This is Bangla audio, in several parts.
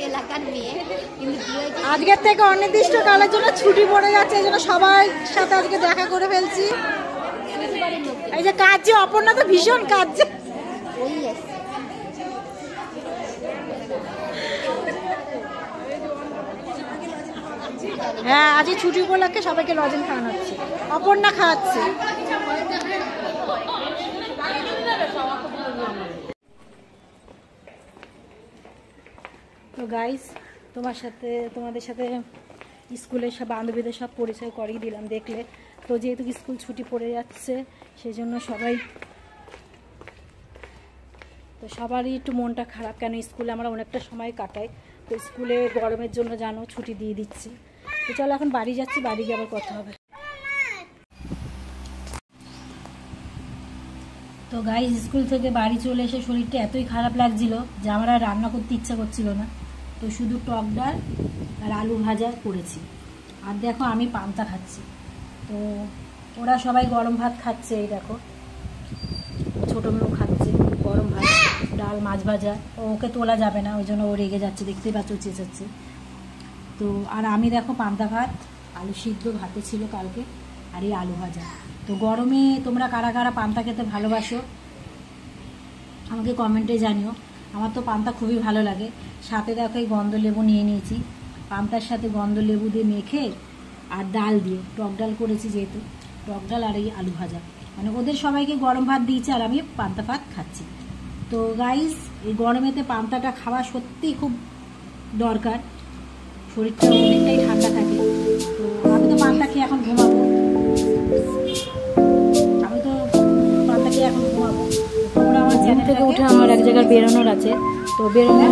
এলাকার মেয়ে, কিন্তু আজকের থেকে অনির্দিষ্টকালের জন্য ছুটি পড়ে যাচ্ছে, এই জন্য সবাই সাথে আজকে দেখা করে ফেলছি। এই যে কাজে অপর্ণা তো ভীষণ কাজে, হ্যাঁ আজকে ছুটি উপলক্ষে সবাইকে লজেন খাওয়ানো হচ্ছে, অপর্ণা খাওয়াচ্ছে। তো গাইস তোমাদের সাথে স্কুলের সব বান্ধবীদের সব পরিচয় করিয়ে দিলাম দেখলে। তো যেহেতু স্কুল ছুটি পড়ে যাচ্ছে সেই জন্য সবারই একটু মনটা খারাপ, কেন স্কুলে আমরা অনেকটা সময় কাটাই, তো স্কুলে গরমের জন্য জানো ছুটি দিয়ে দিচ্ছি। তো চলো এখন বাড়ি যাচ্ছি, বাড়ি গিয়ে আবার কথা হবে। তো গাইস স্কুল থেকে বাড়ি চলে এসে শরীরটা এতই খারাপ লাগছিল যে আমার আর রান্না করতে ইচ্ছা করছিল না, তো শুধু টক ডাল আর আলু ভাজা করেছি। আর দেখো আমি পান্তা খাচ্ছি, তো ওরা সবাই গরম ভাত খাচ্ছে। এই দেখো ছোটো মেয়েও খাচ্ছে গরম ভাত, ডাল, মাছ ভাজা। ওকে তোলা যাবে না, ওই জন্য ও রেগে যাচ্ছে, দেখতেই পাচ্ছ চেঁচাচ্ছে। তো আর আমি দেখো পান্তা ভাত, আলু সিদ্ধ ভাতে ছিল কালকে, আর এই আলু ভাজা। তো গরমে তোমরা কারা কারা পান্তা খেতে ভালোবাসো আমাকে কমেন্টে জানিও। আমার তো পান্তা খুবই ভালো লাগে। সাথে দেখো এই গন্ধ লেবু নিয়ে নিয়েছি, পান্তার সাথে গন্ধ লেবু দিয়ে মেখে আর ডাল দিয়ে, টক ডাল করেছি যেহেতু, টক ডাল আর এই আলু ভাজা, মানে ওদের সবাইকে গরম ভাত দিয়েছি আর আমি পান্তা ভাত খাচ্ছি। তো গাইস এই গরমেতে পান্তাটা খাওয়া সত্যিই খুব দরকার, শরীরটা অনেকটাই ঠান্ডা থাকে। তো আমি তো পান্তা খেয়ে এখন ঘুমাবো, তোমরা আমার চ্যানেল থেকে উঠে আমার এক জায়গায় বেরোনোর আছে, তো বেরোনোর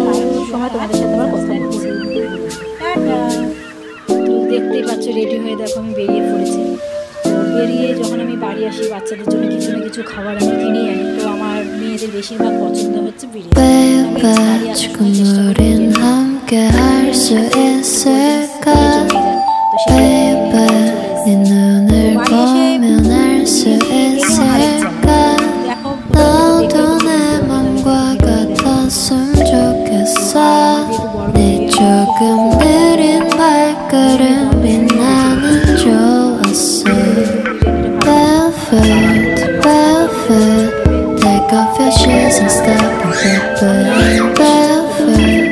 সময় তোমাদের সাথে আমার কথা বলছি। তো দেখতেই পাচ্ছ রেডি হয়ে দেখো আমি বেরিয়ে পড়েছি। তো বেরিয়ে যখন আমি বাড়ি আসি বাচ্চাদের জন্য কিছু না কিছু খাবার আমি কিনেই আনি। তো আমার মেয়েদের বেশিরভাগ পছন্দ হচ্ছে Take off your shoes and stop and